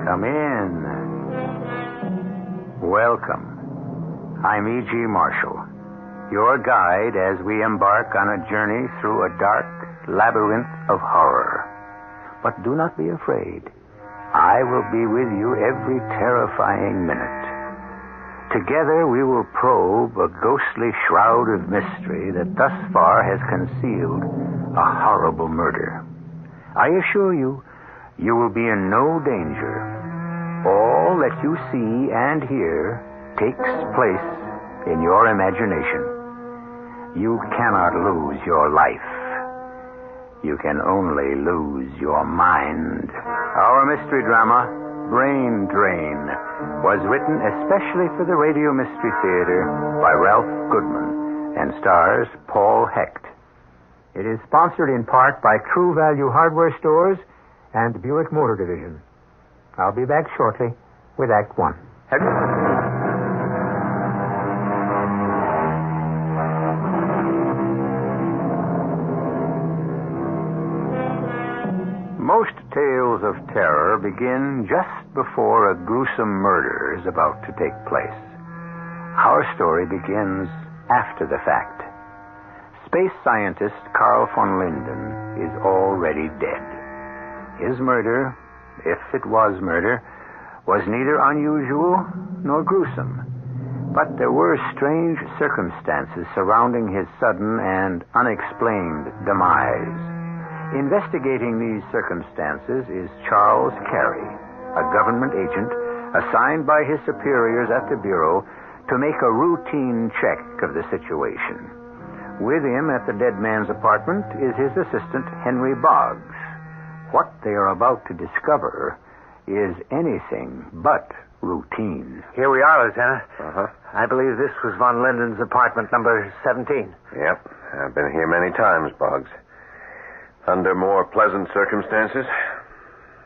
Come in. Welcome. I'm E.G. Marshall, your guide as we embark on a journey through a dark labyrinth of horror. But do not be afraid. I will be with you every terrifying minute. Together we will probe a ghostly shroud of mystery that thus far has concealed a horrible murder. I assure you, you will be in no danger. All that you see and hear takes place in your imagination. You cannot lose your life. You can only lose your mind. Our mystery drama, Brain Drain, was written especially for the Radio Mystery Theater by Ralph Goodman and stars Paul Hecht. It is sponsored in part by True Value Hardware Stores and Buick Motor Division. I'll be back shortly with Act One. Most tales of terror begin just before a gruesome murder is about to take place. Our story begins after the fact. Space scientist Carl von Linden is already dead. His murder, if it was murder, was neither unusual nor gruesome. But there were strange circumstances surrounding his sudden and unexplained demise. Investigating these circumstances is Charles Carey, a government agent assigned by his superiors at the Bureau to make a routine check of the situation. With him at the dead man's apartment is his assistant, Henry Boggs. What they are about to discover is anything but routine. Here we are, Lieutenant. Uh-huh. I believe this was von Linden's apartment, number 17. Yep. I've been here many times, Boggs. Under more pleasant circumstances.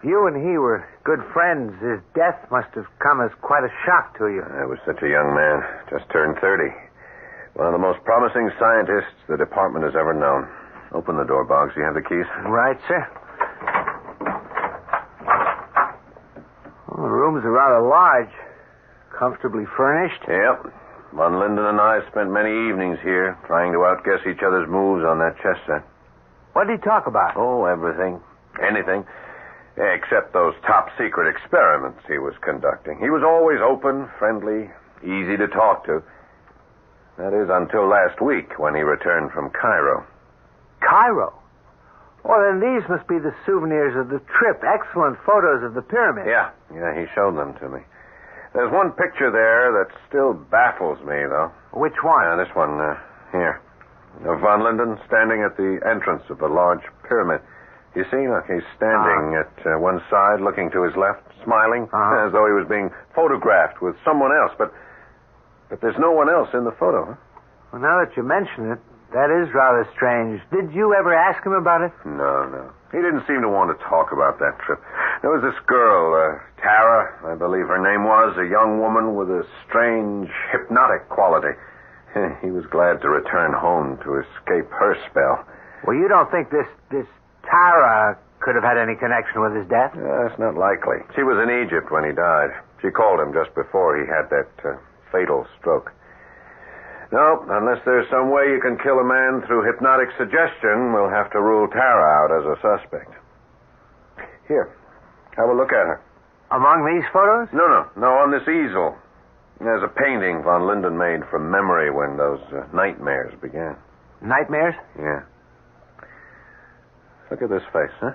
You and he were good friends. His death must have come as quite a shock to you. I was such a young man. Just turned 30. One of the most promising scientists the department has ever known. Open the door, Boggs. Do you have the keys? Right, sir. Well, the rooms are rather large. Comfortably furnished. Yep. Von Linden and I spent many evenings here trying to outguess each other's moves on that chess set. What did he talk about? Oh, everything. Anything. Except those top-secret experiments he was conducting. He was always open, friendly, easy to talk to. That is, until last week when he returned from Cairo. Cairo? Well, then these must be the souvenirs of the trip. Excellent photos of the pyramid. Yeah, he showed them to me. There's one picture there that still baffles me, though. Which one? This one, here. Of von Linden standing at the entrance of the large pyramid. You see, look, he's standing at one side, looking to his left, smiling, as though he was being photographed with someone else. But there's no one else in the photo, huh? Well, now that you mention it, that is rather strange. Did you ever ask him about it? No. He didn't seem to want to talk about that trip. There was this girl, Tara, I believe her name was, a young woman with a strange hypnotic quality. He was glad to return home to escape her spell. Well, you don't think this Tara could have had any connection with his death? That's not likely. She was in Egypt when he died. She called him just before he had that fatal stroke. No, unless there's some way you can kill a man through hypnotic suggestion, we'll have to rule Tara out as a suspect. Here, have a look at her. Among these photos? No, on this easel. There's a painting von Linden made from memory when those nightmares began. Nightmares? Yeah. Look at this face, huh?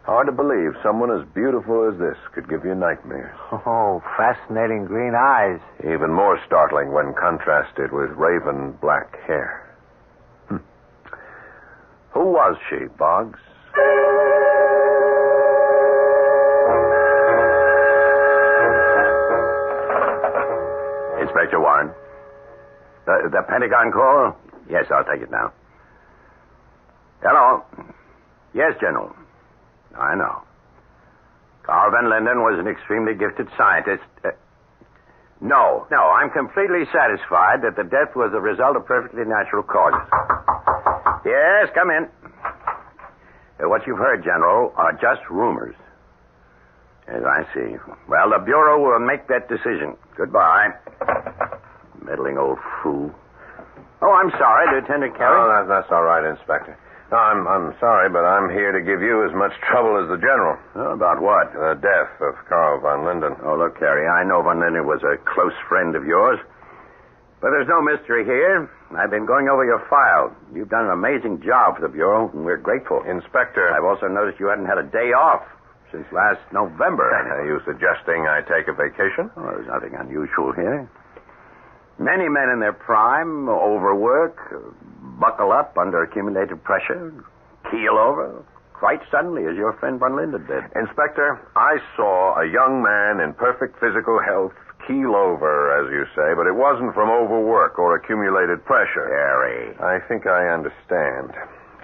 Hard to believe someone as beautiful as this could give you nightmares. Oh, fascinating green eyes. Even more startling when contrasted with raven black hair. Who was she, Boggs? Inspector Warren. The Pentagon call? Yes, I'll take it now. Hello. Yes, General. I know. Carl van Linden was an extremely gifted scientist. No, I'm completely satisfied that the death was the result of perfectly natural causes. Yes, come in. What you've heard, General, are just rumors. Yes, I see. Well, the Bureau will make that decision. Goodbye. Meddling old fool. Oh, I'm sorry, Lieutenant Carey. Oh, that's all right, Inspector. No, I'm sorry, but I'm here to give you as much trouble as the General. Oh, about what? The death of Carl von Linden. Oh, look, Carey, I know von Linden was a close friend of yours. But there's no mystery here. I've been going over your file. You've done an amazing job for the Bureau, and we're grateful. Inspector. I've also noticed you hadn't had a day off since last November. Are you suggesting I take a vacation? Oh, there's nothing unusual here. Many men in their prime overwork, buckle up under accumulated pressure, keel over, quite suddenly, as your friend von Linden did. Inspector, I saw a young man in perfect physical health keel over, as you say, but it wasn't from overwork or accumulated pressure. Harry. I think I understand.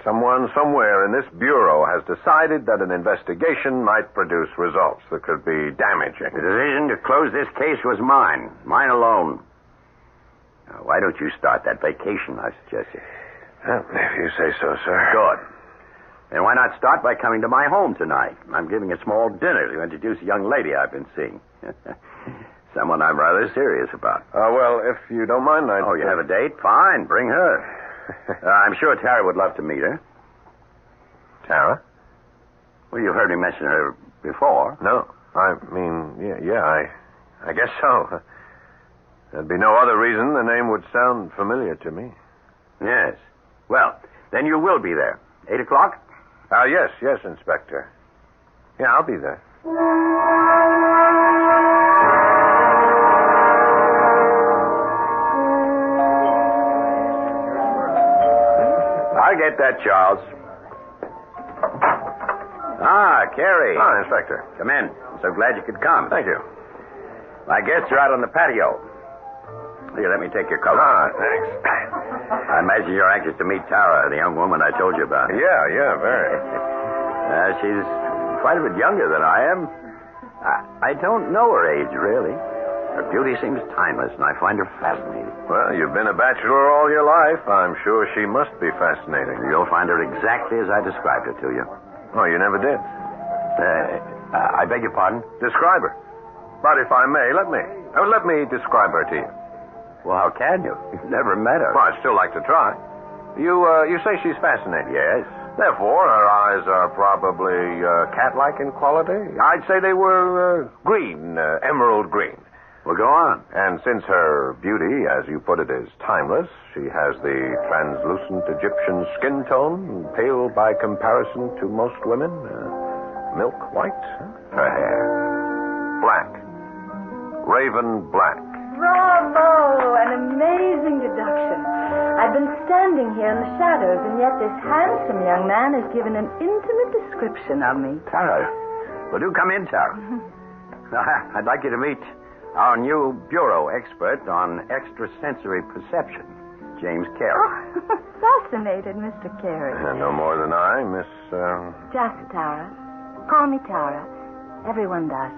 Someone somewhere in this Bureau has decided that an investigation might produce results that could be damaging. The decision to close this case was mine alone. Now, why don't you start that vacation I suggested? Well, if you say so, sir. Good. And why not start by coming to my home tonight? I'm giving a small dinner to introduce a young lady I've been seeing. Someone I'm rather serious about. Well, if you don't mind, I'd... Oh, you have a date? Fine, bring her. I'm sure Tara would love to meet her. Tara? Well, you've heard me mention her before. No. I mean, I guess so. There'd be no other reason the name would sound familiar to me. Yes. Well, then you will be there. 8 o'clock? Yes, Inspector. Yeah, I'll be there. I'll get that, Charles. Carey. Inspector. Come in. I'm so glad you could come. Thank you. My guests are out on the patio. Here, let me take your coat. Thanks. I imagine you're anxious to meet Tara, the young woman I told you about. Yeah, very. She's quite a bit younger than I am. I don't know her age, really. Her beauty seems timeless, and I find her fascinating. Well, you've been a bachelor all your life. I'm sure she must be fascinating. You'll find her exactly as I described her to you. Oh, you never did? I beg your pardon? Describe her. But if I may, let me describe her to you. Well, how can you? You've never met her. Well, I'd still like to try. You say she's fascinating. Yes. Therefore, her eyes are probably cat-like in quality. I'd say they were green, emerald green. Well, go on. And since her beauty, as you put it, is timeless, she has the translucent Egyptian skin tone, pale by comparison to most women. Milk white. Her hair. Black. Raven black. Bravo! An amazing deduction. I've been standing here in the shadows, and yet this handsome young man has given an intimate description of me. Tara. Well, do come in, Tara. I'd like you to meet our new Bureau expert on extrasensory perception, James Carey. Oh, fascinated, Mr. Carey. No more than I, Miss... Just Tara. Call me Tara. Everyone does.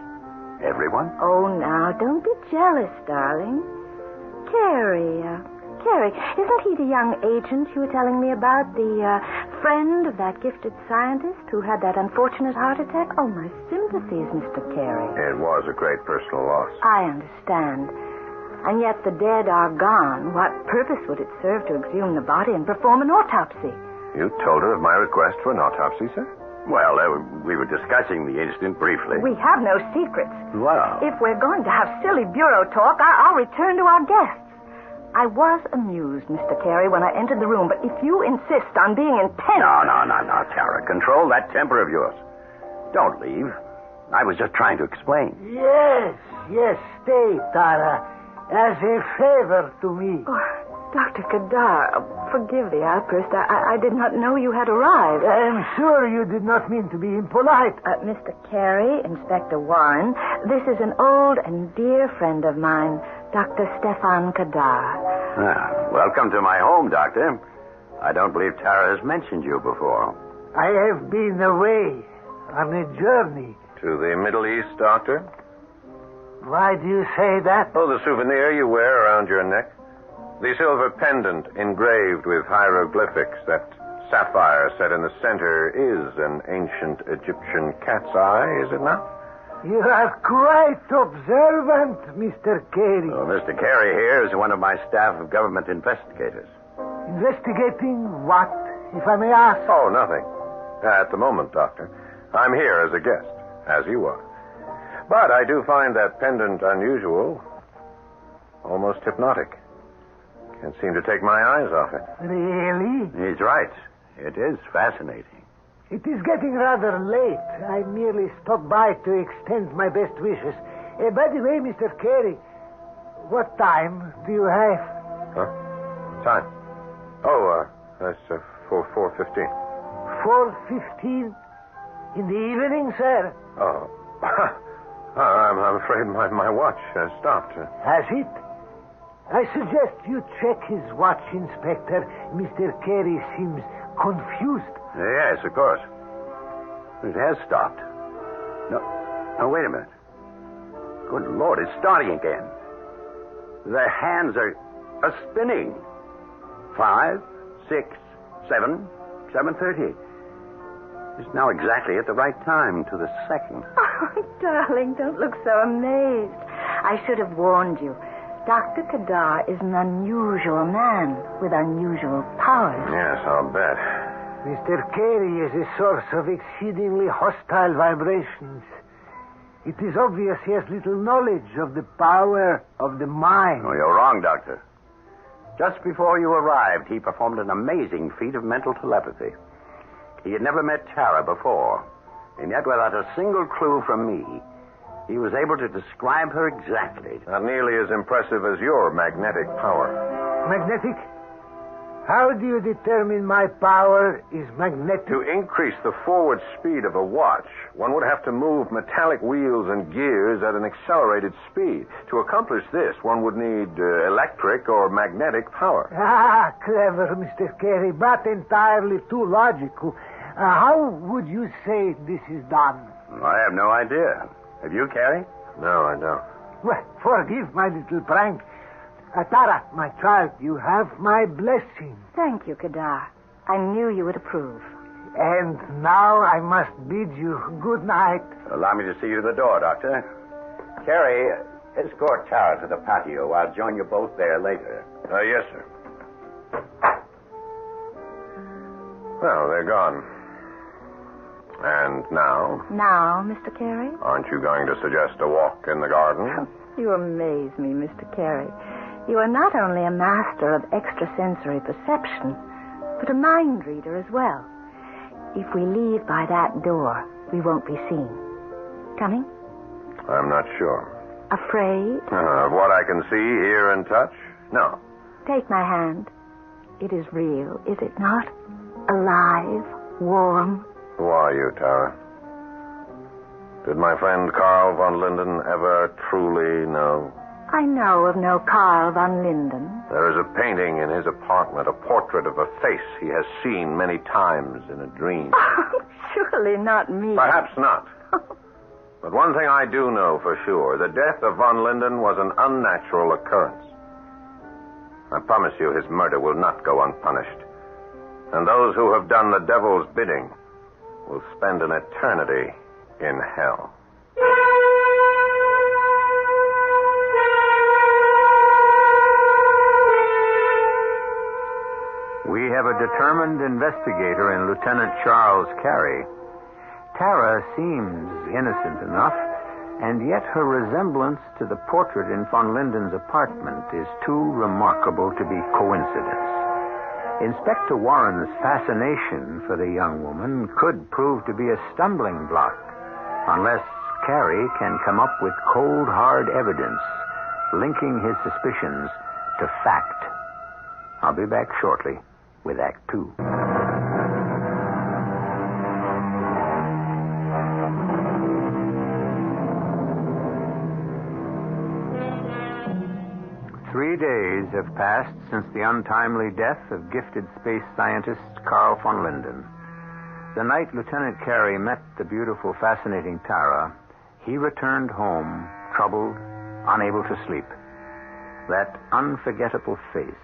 Everyone? Oh, now, don't be jealous, darling. Carey, isn't he the young agent you were telling me about? The friend of that gifted scientist who had that unfortunate heart attack? Oh, my sympathies, Mr. Carey. It was a great personal loss. I understand. And yet the dead are gone. What purpose would it serve to exhume the body and perform an autopsy? You told her of my request for an autopsy, sir? Well, we were discussing the incident briefly. We have no secrets. Well. If we're going to have silly bureau talk, I'll return to our guests. I was amused, Mr. Carey, when I entered the room, but if you insist on being intense... No, Tara. Control that temper of yours. Don't leave. I was just trying to explain. Yes, stay, Tara, as a favor to me. Oh, Dr. Kadar, forgive the outburst. I did not know you had arrived. I'm sure you did not mean to be impolite. Mr. Carey, Inspector Warren, this is an old and dear friend of mine, Dr. Stefan Kadar. Welcome to my home, Doctor. I don't believe Tara has mentioned you before. I have been away on a journey. To the Middle East, Doctor? Why do you say that? Oh, the souvenir you wear around your neck. The silver pendant engraved with hieroglyphics. That sapphire set in the center is an ancient Egyptian cat's eye, is it not? You are quite observant, Mr. Carey. Well, Mr. Carey here is one of my staff of government investigators. Investigating what, if I may ask? Oh, nothing. At the moment, Doctor. I'm here as a guest, as you are. But I do find that pendant unusual, almost hypnotic. Can't seem to take my eyes off it. Really? He's right. It is fascinating. It is getting rather late. I merely stopped by to extend my best wishes. By the way, Mr. Carey, what time do you have? Huh? Time? Oh, that's 4:15. 4:15? In the evening, sir? Oh. I'm afraid my watch has stopped. Has it? I suggest you check his watch, Inspector. Mr. Carey seems confused. Yes, of course. It has stopped. No, wait a minute. Good Lord, it's starting again. The hands are spinning. 5, 6, 7, 7:30. It's now exactly at the right time to the second. Oh, darling, don't look so amazed. I should have warned you. Dr. Kadar is an unusual man with unusual powers. Yes, I'll bet. Mr. Carey is a source of exceedingly hostile vibrations. It is obvious he has little knowledge of the power of the mind. Oh, you're wrong, Doctor. Just before you arrived, he performed an amazing feat of mental telepathy. He had never met Tara before, and yet without a single clue from me, he was able to describe her exactly. Not nearly as impressive as your magnetic power. Magnetic? How do you determine my power is magnetic? To increase the forward speed of a watch, one would have to move metallic wheels and gears at an accelerated speed. To accomplish this, one would need electric or magnetic power. Ah, clever, Mr. Carey, but entirely too logical. How would you say this is done? I have no idea. Have you, Carey? No, I don't. Well, forgive my little prank. Tara, my child, you have my blessing. Thank you, Kadar. I knew you would approve. And now I must bid you good night. Allow me to see you to the door, Doctor. Carey, escort Tara to the patio. I'll join you both there later. Yes, sir. Well, they're gone. And now? Now, Mr. Carey? Aren't you going to suggest a walk in the garden? You amaze me, Mr. Carey. You are not only a master of extrasensory perception, but a mind reader as well. If we leave by that door, we won't be seen. Coming? I'm not sure. Afraid? Of what I can see, hear, and touch? No. Take my hand. It is real, is it not? Alive, warm. Who are you, Tara? Did my friend Carl von Linden ever truly know? I know of no Carl von Linden. There is a painting in his apartment, a portrait of a face he has seen many times in a dream. Oh, surely not me. Perhaps not. But one thing I do know for sure, the death of von Linden was an unnatural occurrence. I promise you his murder will not go unpunished. And those who have done the devil's bidding will spend an eternity in hell. We have a determined investigator in Lieutenant Charles Carey. Tara seems innocent enough, and yet her resemblance to the portrait in von Linden's apartment is too remarkable to be coincidence. Inspector Warren's fascination for the young woman could prove to be a stumbling block, unless Carey can come up with cold, hard evidence linking his suspicions to fact. I'll be back shortly with Act 2. Three days have passed since the untimely death of gifted space scientist Carl von Linden. The night Lieutenant Carey met the beautiful, fascinating Tara, he returned home, troubled, unable to sleep. That unforgettable face,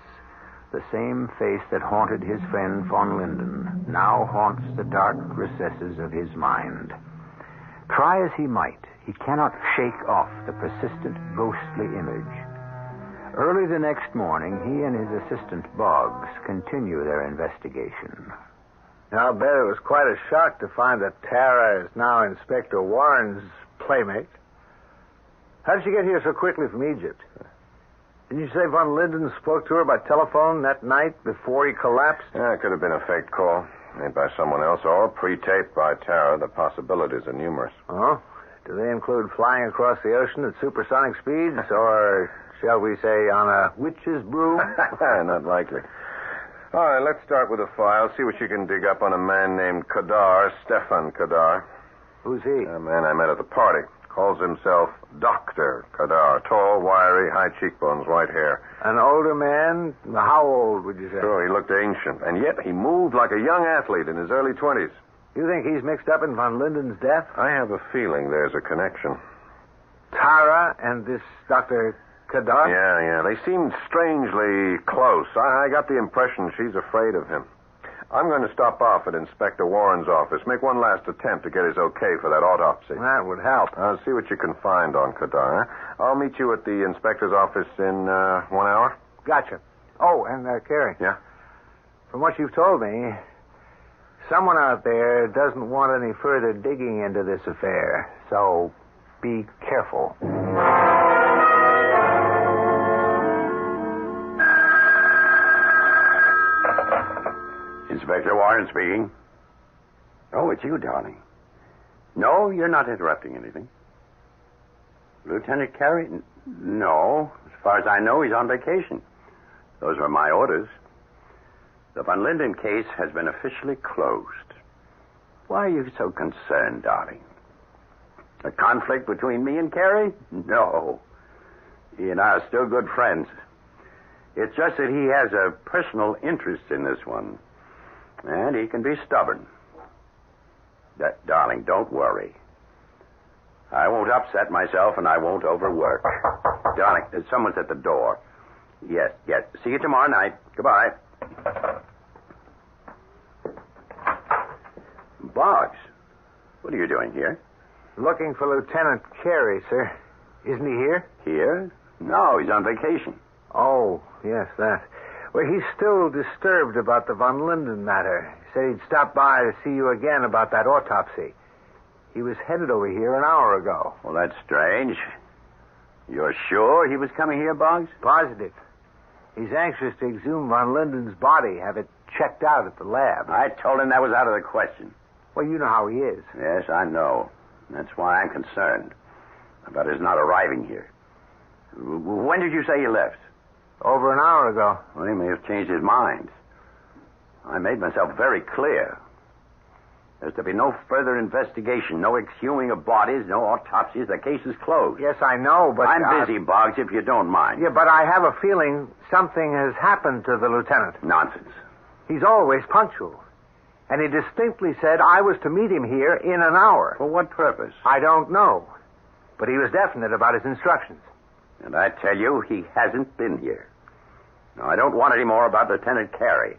the same face that haunted his friend von Linden, now haunts the dark recesses of his mind. Try as he might, He cannot shake off the persistent, ghostly image. Early the next morning, he and his assistant, Boggs, continue their investigation. I'll bet it was quite a shock to find that Tara is now Inspector Warren's playmate. How did she get here so quickly from Egypt? Didn't you say Von Linden spoke to her by telephone that night before he collapsed? Yeah, it could have been a fake call made by someone else or pre-taped by Tara. The possibilities are numerous. Oh? Do they include flying across the ocean at supersonic speeds or, shall we say, on a witch's broom? Not likely. All right, let's start with the file. See what you can dig up on a man named Kadar, Stefan Kadar. Who's he? A man I met at the party. Calls himself Dr. Kadar. Tall, wiry, high cheekbones, white hair. An older man? How old would you say? Sure, he looked ancient. And yet he moved like a young athlete in his early 20s. You think he's mixed up in Von Linden's death? I have a feeling there's a connection. Tara and this Dr. Kadar? Yeah. They seemed strangely close. I got the impression she's afraid of him. I'm going to stop off at Inspector Warren's office, make one last attempt to get his okay for that autopsy. That would help. I'll see what you can find on Kadar. I'll meet you at the inspector's office in 1 hour. Gotcha. Oh, and Carrie. Yeah? From what you've told me, someone out there doesn't want any further digging into this affair, so be careful. Inspector Warren speaking. Oh, it's you, darling. No, you're not interrupting anything. Lieutenant Carey? No. As far as I know, he's on vacation. Those were my orders. The Von Linden case has been officially closed. Why are you so concerned, darling? A conflict between me and Carey? No. He and I are still good friends. It's just that he has a personal interest in this one. And he can be stubborn. Darling, don't worry. I won't upset myself and I won't overwork. Darling, someone's at the door. Yes. See you tomorrow night. Goodbye. Boggs, what are you doing here? Looking for Lieutenant Carey, sir. Isn't he here? Here? No, he's on vacation. Oh, yes, that. Well, he's still disturbed about the Von Linden matter. He said he'd stop by to see you again about that autopsy. He was headed over here an hour ago. Well, that's strange. You're sure he was coming here, Boggs? Positive. He's anxious to exhume Von Linden's body, have it checked out at the lab. I told him that was out of the question. Well, you know how he is. Yes, I know. That's why I'm concerned about his not arriving here. When did you say you left? Over an hour ago. Well, he may have changed his mind. I made myself very clear. There's to be no further investigation, no exhuming of bodies, no autopsies. The case is closed. Yes, I know, but... I'm busy, Boggs, if you don't mind. Yeah, but I have a feeling something has happened to the lieutenant. Nonsense. He's always punctual. And he distinctly said I was to meet him here in an hour. For what purpose? I don't know. But he was definite about his instructions. And I tell you, he hasn't been here. Now, I don't want any more about Lieutenant Carey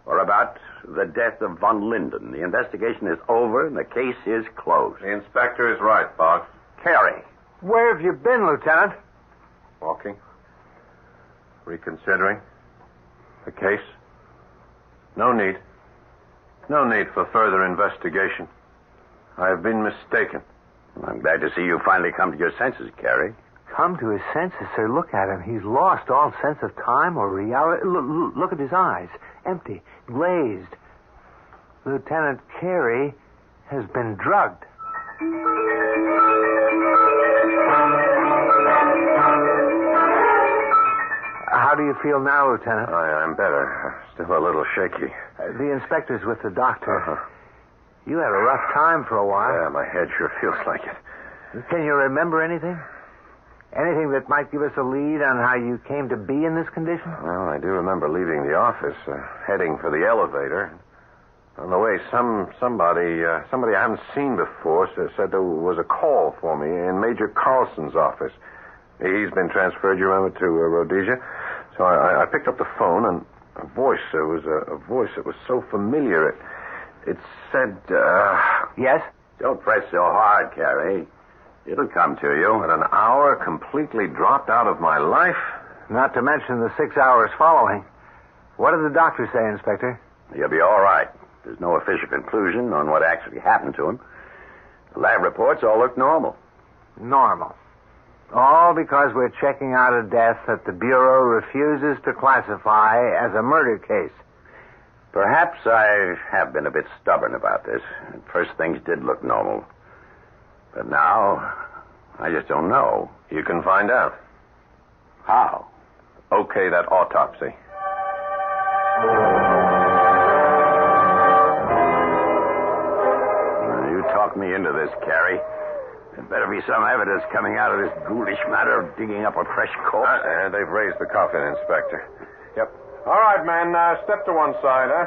or about the death of Von Linden. The investigation is over and the case is closed. The inspector is right, Boggs. Carey. Where have you been, Lieutenant? Walking. Reconsidering. The case. No need. No need for further investigation. I have been mistaken. I'm glad to see you finally come to your senses, Carey. Come to his senses, sir. Look at him. He's lost all sense of time or reality. Look at his eyes. Empty. Glazed. Lieutenant Carey has been drugged. How do you feel now, Lieutenant? I'm better. Still a little shaky. The inspector's with the doctor. You had a rough time for a while. Yeah, my head sure feels like it. Can you remember anything? Anything that might give us a lead on how you came to be in this condition? Well, I do remember leaving the office, heading for the elevator. On the way, somebody I haven't seen before said there was a call for me in Major Carlson's office. He's been transferred, you remember, to Rhodesia. So I picked up the phone, and a voice that was so familiar. It said, Yes? Don't press so hard, Carey. It'll come to you. But an hour completely dropped out of my life? Not to mention the 6 hours following. What did the doctor say, Inspector? You'll be all right. There's no official conclusion on what actually happened to him. The lab reports all look normal. Normal. All because we're checking out a death that the Bureau refuses to classify as a murder case. Perhaps I have been a bit stubborn about this. At first, things did look normal. But now, I just don't know. You can find out. How? Okay, that autopsy. You talked me into this, Carrie. There better be some evidence coming out of this ghoulish matter of digging up a fresh corpse. They've raised the coffin, Inspector. Yep. All right, man. Step to one side, huh?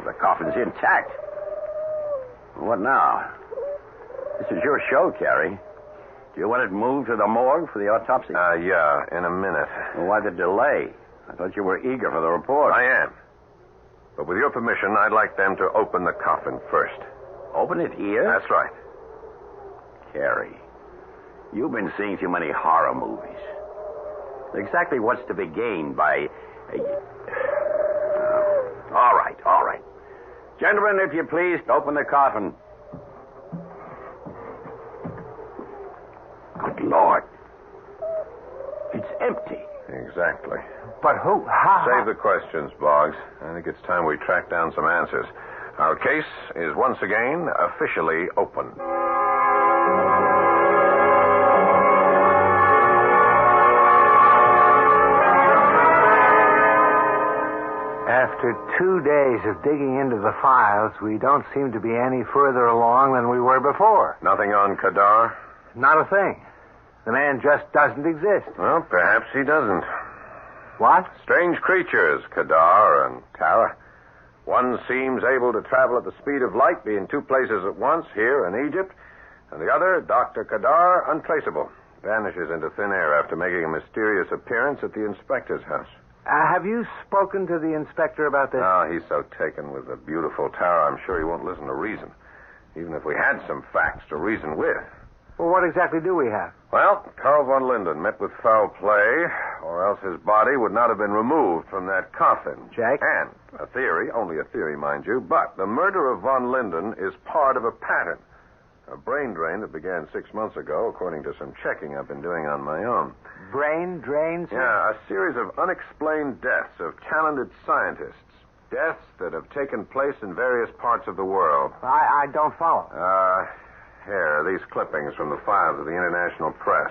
The coffin's intact. What now? This is your show, Carrie. Do you want it moved to the morgue for the autopsy? Yeah, in a minute. Well, why the delay? I thought you were eager for the report. I am. But with your permission, I'd like them to open the coffin first. Open it here? That's right. Carrie, you've been seeing too many horror movies. Exactly what's to be gained by... All right. Gentlemen, if you please, open the coffin. Good Lord. It's empty. Exactly. But who? How? Save the questions, Boggs. I think it's time we track down some answers. Our case is once again officially open. After 2 days of digging into the files, we don't seem to be any further along than we were before. Nothing on Kadar? Not a thing. The man just doesn't exist. Well, perhaps he doesn't. What? Strange creatures, Kadar and Tara. One seems able to travel at the speed of light, be in two places at once, here in Egypt, and the other, Dr. Kadar, untraceable. Vanishes into thin air after making a mysterious appearance at the inspector's house. Have you spoken to the inspector about this? Oh, he's so taken with the beautiful Tara, I'm sure he won't listen to reason. Even if we had some facts to reason with. Well, what exactly do we have? Well, Carl von Linden met with foul play, or else his body would not have been removed from that coffin. Jack? And a theory, only a theory, mind you, but the murder of von Linden is part of a pattern. A brain drain that began 6 months ago, according to some checking I've been doing on my own. Brain drains? Yeah, a series of unexplained deaths of talented scientists. Deaths that have taken place in various parts of the world. I don't follow. Here, these clippings from the files of the international press.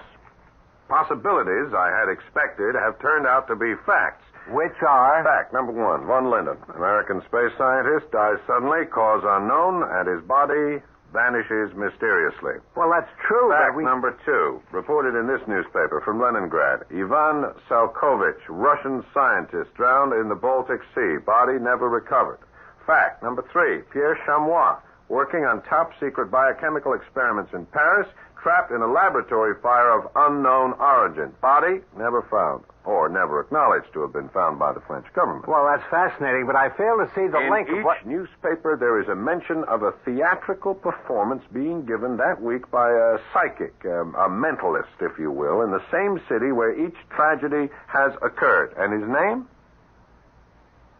Possibilities I had expected have turned out to be facts. Which are? Fact number one, von Linden, American space scientist, dies suddenly, cause unknown, and his body vanishes mysteriously. Well, that's true. Fact number two, reported in this newspaper from Leningrad. Ivan Salkovich, Russian scientist, drowned in the Baltic Sea. Body never recovered. Fact number three, Pierre Chamois, working on top-secret biochemical experiments in Paris, trapped in a laboratory fire of unknown origin. Body never found, or never acknowledged to have been found by the French government. Well, that's fascinating, but I fail to see the link. In each newspaper, there is a mention of a theatrical performance being given that week by a psychic, a mentalist, if you will, in the same city where each tragedy has occurred. And his name?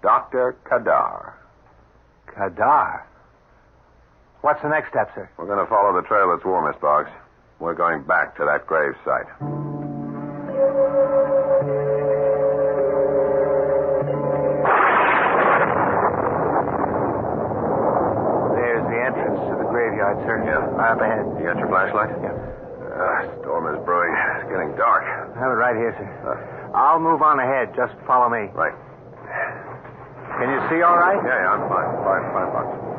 Dr. Kadar. Kadar? What's the next step, sir? We're going to follow the trail that's warmest, Boggs. We're going back to that grave site. There's the entrance to the graveyard, sir. Yeah. Up ahead. You got your flashlight? Yeah. Storm is brewing. It's getting dark. I have it right here, sir. I'll move on ahead. Just follow me. Right. Can you see all right? Yeah, I'm fine. Fine, Boggs.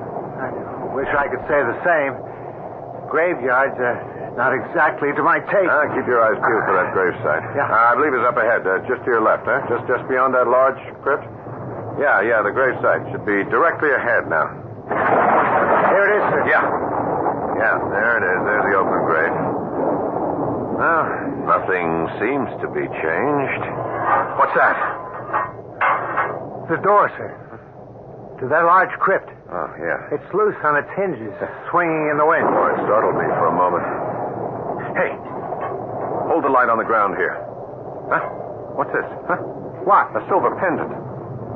I wish I could say the same. Graveyards are not exactly to my taste. Keep your eyes peeled for that gravesite. Yeah. I believe it's up ahead, just to your left, huh? Just beyond that large crypt? Yeah, the gravesite should be directly ahead now. Here it is, sir. Yeah, there it is. There's the open grave. Well, nothing seems to be changed. What's that? The door, sir. To that large crypt. Oh, yeah. It's loose on its hinges, swinging in the wind. Oh, it startled me for a moment. light on the ground here. Huh? What's this? Huh? What? A silver pendant.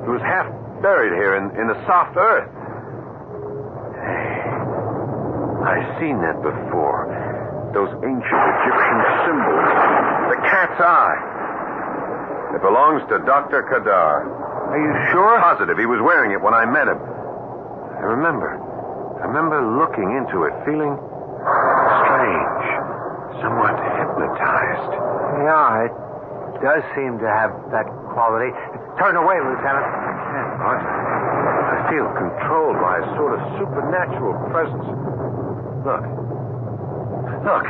It was half buried here in the soft earth. Hey, I've seen that before. Those ancient Egyptian symbols. The cat's eye. It belongs to Dr. Kadar. Are you sure? Positive. He was wearing it when I met him. I remember looking into it, feeling strange, somewhat hypnotized. Yeah, it does seem to have that quality. Turn away, Lieutenant. What? I feel controlled by a sort of supernatural presence. Look.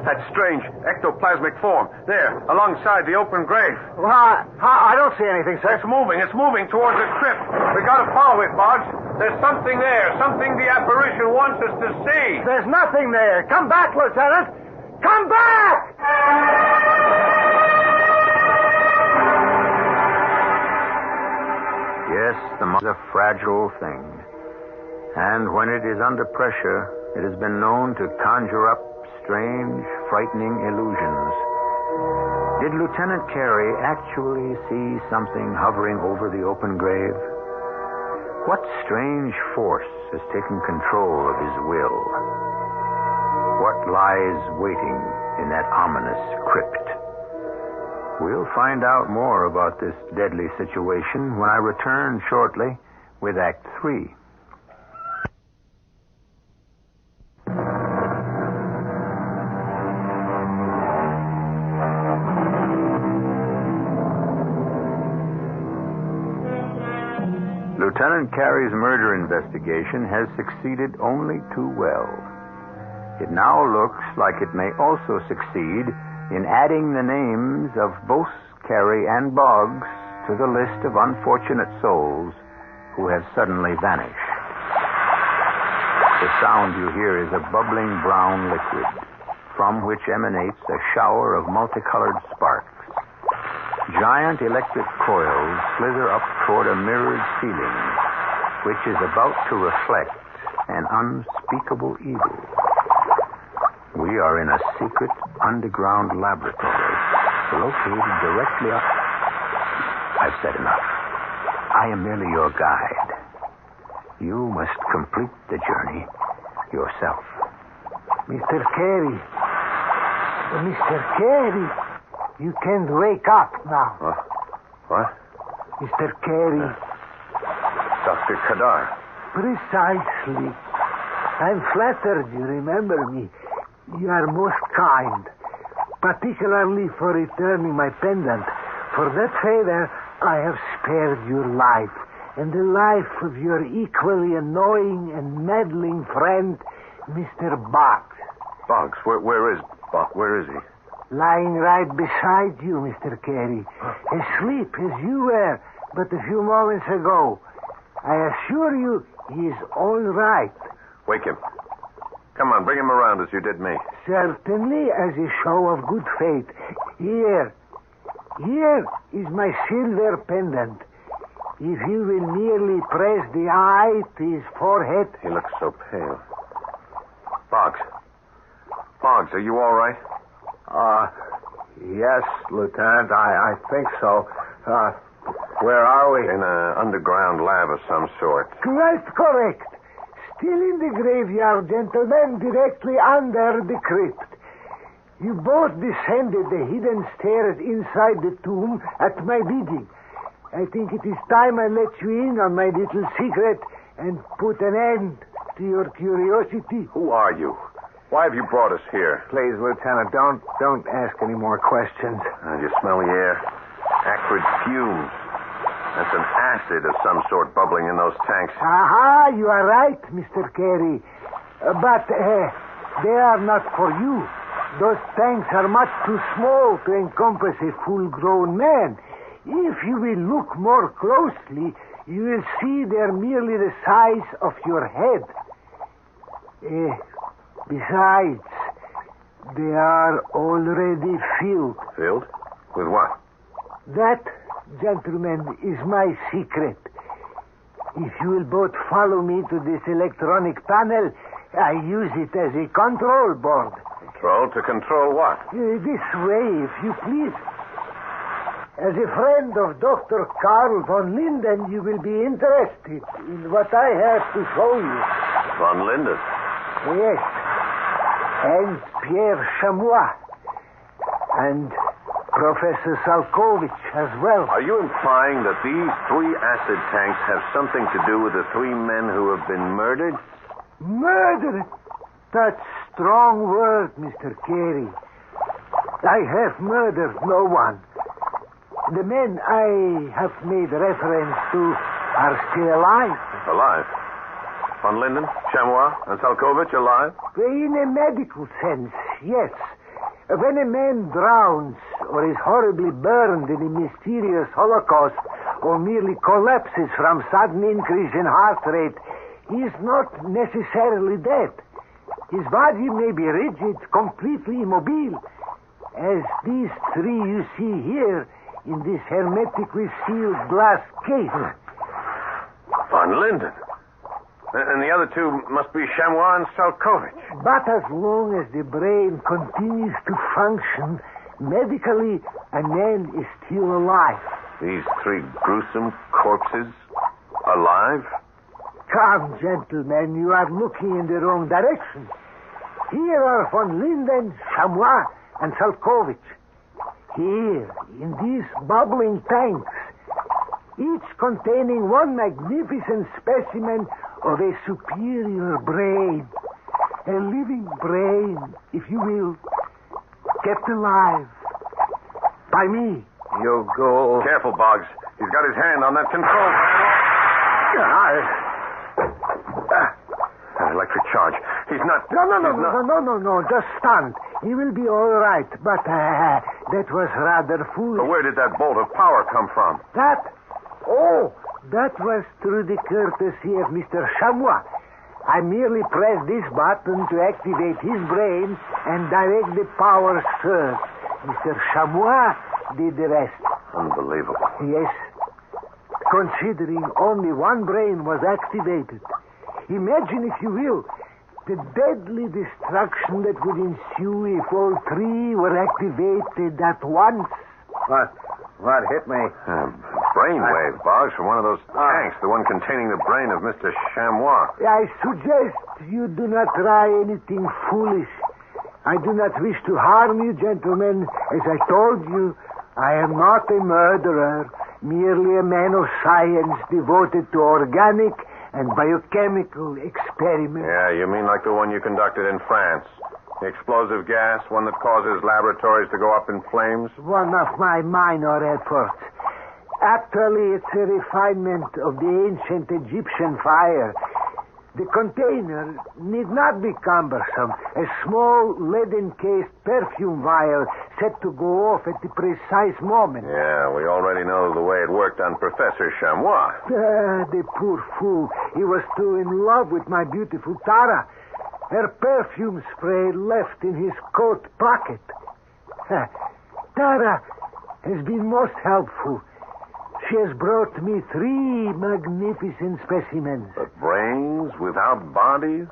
That strange ectoplasmic form. There, alongside the open grave. Well, I don't see anything, sir. It's moving towards the crypt. We gotta follow it, Boggs. There's something there, something the apparition wants us to see. There's nothing there. Come back, Lieutenant. Come back! Yes, the mind is a fragile thing. And when it is under pressure, it has been known to conjure up strange, frightening illusions. Did Lieutenant Carey actually see something hovering over the open grave? What strange force has taken control of his will? What lies waiting in that ominous crypt? We'll find out more about this deadly situation when I return shortly with Act 3. Lieutenant Carey's murder investigation has succeeded only too well. It now looks like it may also succeed in adding the names of both Carey and Boggs to the list of unfortunate souls who have suddenly vanished. The sound you hear is a bubbling brown liquid from which emanates a shower of multicolored sparks. Giant electric coils slither up toward a mirrored ceiling, which is about to reflect an unspeakable evil. We are in a secret underground laboratory located directly up. I've said enough. I am merely your guide. You must complete the journey yourself. Mr. Carey. Mr. Carey. You can't wake up now. What? Mr. Carey. Dr. Kadar. Precisely. I'm flattered you remember me. You are most kind, particularly for returning my pendant. For that favor, I have spared your life and the life of your equally annoying and meddling friend, Mr. Boggs. Boggs? Where is he? Lying right beside you, Mr. Carey. Asleep as you were but a few moments ago. I assure you he is all right. Wake him. Come on, bring him around as you did me. Certainly, as a show of good faith. Here is my silver pendant. If you will merely press the eye to his forehead... He looks so pale. Boggs, are you all right? Yes, Lieutenant, I think so. Where are we? In an underground lab of some sort. Quite correct. Still in the graveyard, gentlemen, directly under the crypt. You both descended the hidden stairs inside the tomb at my bidding. I think it is time I let you in on my little secret and put an end to your curiosity. Who are you? Why have you brought us here? Please, Lieutenant, don't ask any more questions. You smell the air? Acrid fumes. That's an acid of some sort bubbling in those tanks. Aha, you are right, Mr. Carey. But they are not for you. Those tanks are much too small to encompass a full-grown man. If you will look more closely, you will see they're merely the size of your head. Besides, they are already filled. Filled? With what? That, gentlemen, is my secret. If you will both follow me to this electronic panel, I use it as a control board. Control? To control what? This way, if you please. As a friend of Dr. Karl von Linden, you will be interested in what I have to show you. Von Linden? Yes. And Pierre Chamois. And Professor Salkovich as well. Are you implying that these 3 acid tanks have something to do with the 3 men who have been murdered? Murder? That's strong word, Mr. Carey. I have murdered no one. The men I have made reference to are still alive. Alive? Von Linden, Chamois, and Salkovich alive? In a medical sense, yes. When a man drowns or is horribly burned in a mysterious holocaust or merely collapses from sudden increase in heart rate, he is not necessarily dead. His body may be rigid, completely immobile, as these 3 you see here in this hermetically sealed glass case. Von Linden. And the other 2 must be Chamois and Salkovich. But as long as the brain continues to function, medically, a man is still alive. These 3 gruesome corpses alive? Come, gentlemen, you are looking in the wrong direction. Here are von Linden, Chamois, and Salkovich. Here, in these bubbling tanks, each containing one magnificent specimen of a superior brain. A living brain, if you will, kept alive by me. You go. Careful, Boggs. He's got his hand on that control panel. Electric charge. He's not... No. Just stunned. He will be all right, but that was rather foolish. But where did that bolt of power come from? That was through the courtesy of Mr. Chamois. I merely pressed this button to activate his brain and direct the power surge. Mr. Chamois did the rest. Unbelievable. Yes. Considering only one brain was activated. Imagine, if you will, the deadly destruction that would ensue if all 3 were activated at once. What hit me? Brainwave, Boggs, from one of those tanks, the one containing the brain of Mr. Chamois. I suggest you do not try anything foolish. I do not wish to harm you, gentlemen. As I told you, I am not a murderer, merely a man of science devoted to organic and biochemical experiments. Yeah, you mean like the one you conducted in France? The explosive gas, one that causes laboratories to go up in flames? One of my minor efforts. Actually, it's a refinement of the ancient Egyptian fire. The container need not be cumbersome. A small lead-encased perfume vial set to go off at the precise moment. Yeah, we already know the way it worked on Professor Chamois. The poor fool. He was too in love with my beautiful Tara. Her perfume spray left in his coat pocket. Tara has been most helpful. She has brought me 3 magnificent specimens. But brains without bodies?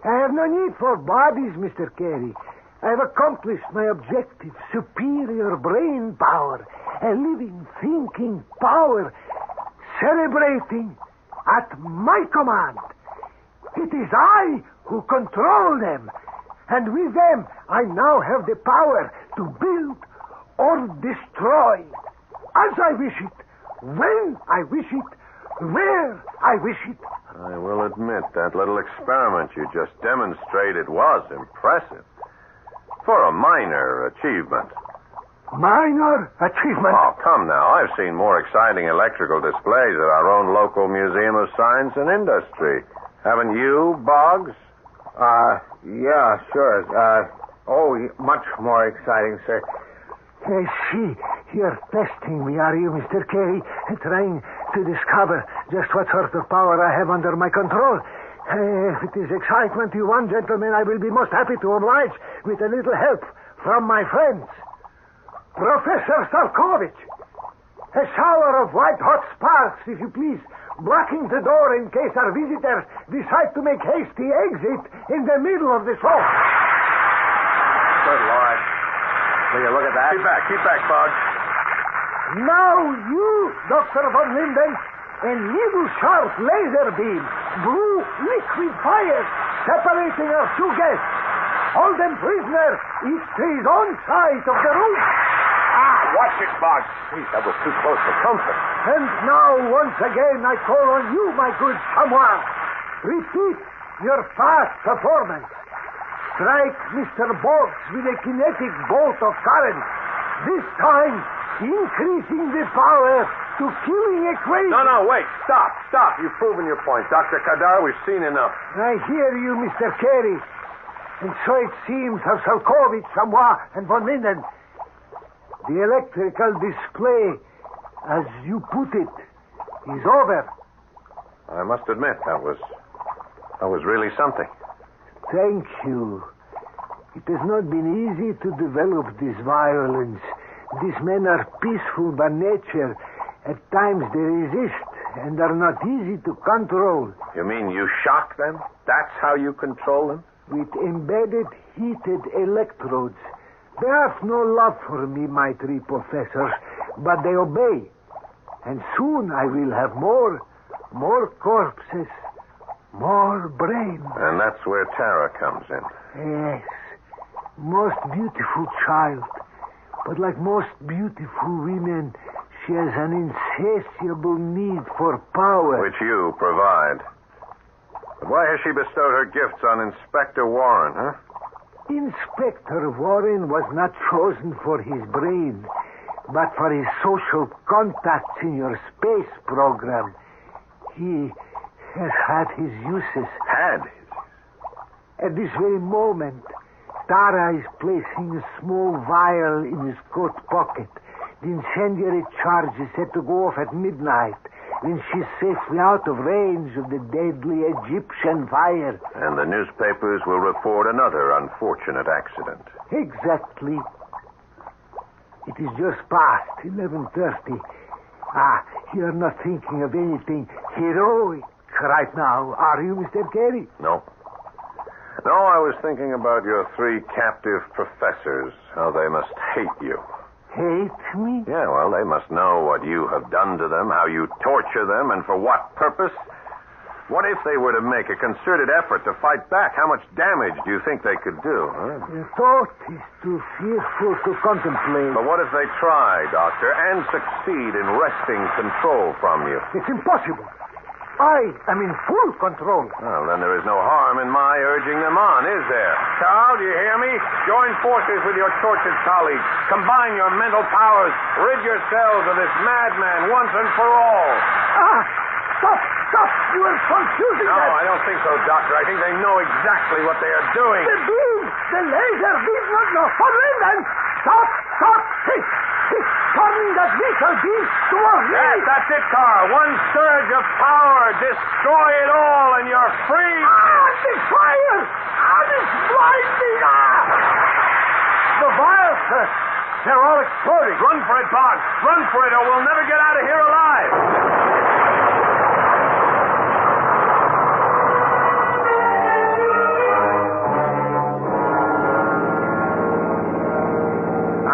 I have no need for bodies, Mr. Carey. I have accomplished my objective. Superior brain power. A living, thinking power. Celebrating at my command. It is I who control them. And with them, I now have the power to build or destroy. As I wish it. When I wish it, where I wish it. I will admit that little experiment you just demonstrated was impressive. For a minor achievement. Minor achievement? Oh, come now. I've seen more exciting electrical displays at our own local Museum of Science and Industry. Haven't you, Boggs? Yeah, sure. Much more exciting, sir. I see. You're testing me, are you, Mr. Carey? Trying to discover just what sort of power I have under my control. If it is excitement you want, gentlemen, I will be most happy to oblige with a little help from my friends. Professor Salkovich. A shower of white-hot sparks, if you please, blocking the door in case our visitors decide to make hasty exit in the middle of the show. Will you look at that? Keep back, Boggs. Now you, Dr. von Linden, a needle-sharp laser beam, blue liquid fire, separating our two guests. Hold them prisoner, each to his own side of the room. Watch it, Boggs. Jeez, that was too close for comfort. And now, once again, I call on you, my good chamois. Repeat your past performance. Strike Mr. Boggs with a kinetic bolt of current. This time, increasing the power to killing equation. No, wait. Stop. You've proven your point. Dr. Kadar, we've seen enough. I hear you, Mr. Carey. And so it seems of Salkovich, Chamois, and von Linden. The electrical display, as you put it, is over. I must admit, that was really something. Thank you. It has not been easy to develop this violence. These men are peaceful by nature. At times they resist and are not easy to control. You mean you shock them? That's how you control them? With embedded heated electrodes. They have no love for me, my three professors, but they obey. And soon I will have more corpses, more brains. And that's where Tara comes in. Yes, most beautiful child. But like most beautiful women, she has an insatiable need for power. Which you provide. But why has she bestowed her gifts on Inspector Warren, huh? Inspector Warren was not chosen for his brain, but for his social contacts in your space program. He has had his uses. At this very moment, Tara is placing a small vial in his coat pocket. The incendiary charge is set to go off at midnight, when she's safely out of range of the deadly Egyptian fire. And the newspapers will report another unfortunate accident. Exactly. It is just past 11:30. You're not thinking of anything heroic right now, are you, Mr. Carey? No, I was thinking about your three captive professors, how they must hate you. Hate me? Yeah, well, they must know what you have done to them, how you torture them, and for what purpose. What if they were to make a concerted effort to fight back? How much damage do you think they could do? Huh? The thought is too fearful to contemplate. But what if they try, Doctor, and succeed in wresting control from you? It's impossible. I am in full control. Well, then there is no harm in my urging them on, is there? Carl, do you hear me? Join forces with your tortured colleagues. Combine your mental powers. Rid yourselves of this madman once and for all. Stop! You are confusing No, that. I don't think so, Doctor. I think they know exactly what they are doing. The beam! The laser beam! No. For Linden! Stop! He's turning that missile beam toward me! Yes, that's it, Carl. One surge of power. Destroy it all, and you're free. The fire! It's blinding! The vials, sir. They're all exploding. Run for it, Boggs. Run for it, or we'll never get out of here alive.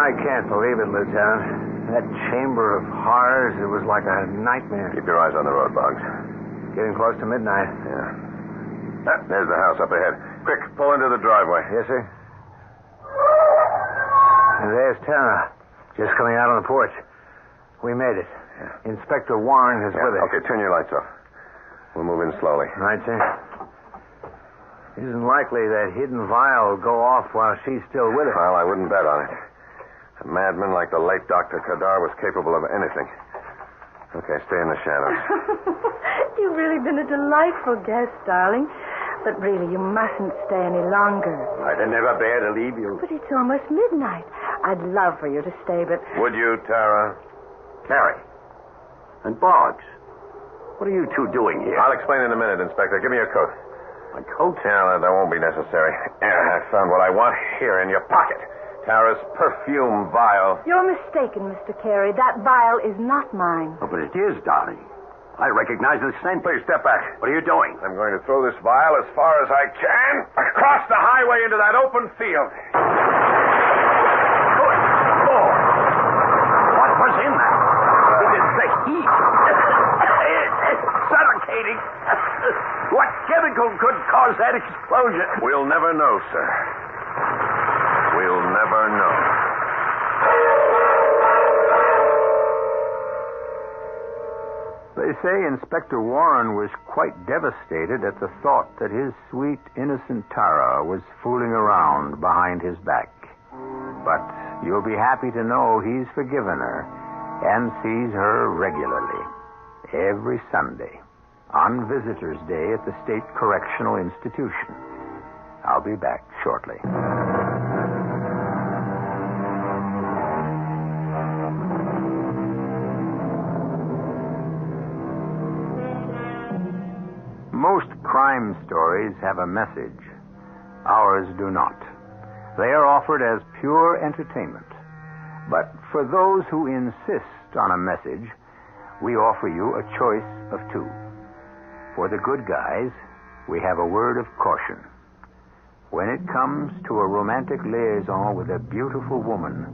I can't believe it, Lieutenant. That chamber of horrors, it was like a nightmare. Keep your eyes on the road, Boggs. Getting close to midnight. Yeah. There's the house up ahead. Quick, pull into the driveway. Yes, sir. And there's Tara, just coming out on the porch. We made it. Yeah. Inspector Warren is with us. Okay, turn your lights off. We'll move in slowly. Right, sir. It isn't likely that hidden vial will go off while she's still with us. Well, I wouldn't bet on it. A madman like the late Dr. Kadar was capable of anything. Okay, stay in the shadows. You've really been a delightful guest, darling. But really, you mustn't stay any longer. I'd never bear to leave you. But it's almost midnight. I'd love for you to stay, but... Would you, Tara? Carrie. And Boggs. What are you two doing here? I'll explain in a minute, Inspector. Give me your coat. My coat? Yeah, that won't be necessary. I found what I want here in your pocket. Tara's perfume vial. You're mistaken, Mr. Carey. That vial is not mine. Oh, but it is, darling. I recognize the scent. Please, step back. What are you doing? I'm going to throw this vial as far as I can across the highway into that open field. It is the heat. It's suffocating. What chemical could cause that explosion? We'll never know, sir. We'll never know. They say Inspector Warren was quite devastated at the thought that his sweet, innocent Tara was fooling around behind his back. But you'll be happy to know he's forgiven her and sees her regularly, every Sunday, on Visitors' Day at the State Correctional Institution. I'll be back shortly. Most crime stories have a message. Ours do not. They are offered as pure entertainment. But for those who insist on a message, we offer you a choice of two. For the good guys, we have a word of caution. When it comes to a romantic liaison with a beautiful woman,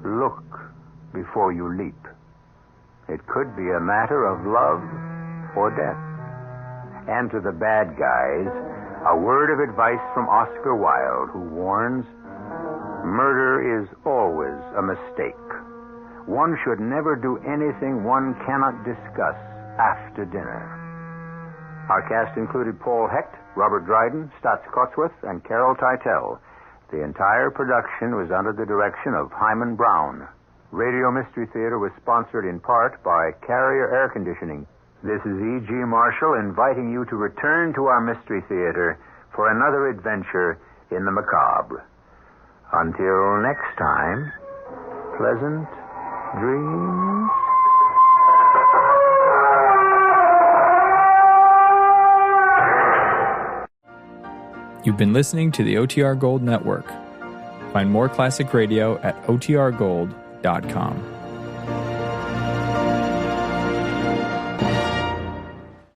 look before you leap. It could be a matter of love or death. And to the bad guys, a word of advice from Oscar Wilde, who warns, murder is always a mistake. One should never do anything one cannot discuss after dinner. Our cast included Paul Hecht, Robert Dryden, Stotts Cotsworth, and Carol Teitel. The entire production was under the direction of Hyman Brown. Radio Mystery Theater was sponsored in part by Carrier Air Conditioning. This is E.G. Marshall inviting you to return to our Mystery Theater for another adventure in the macabre. Until next time, pleasant dreams. You've been listening to the OTR Gold Network. Find more classic radio at otrgold.com.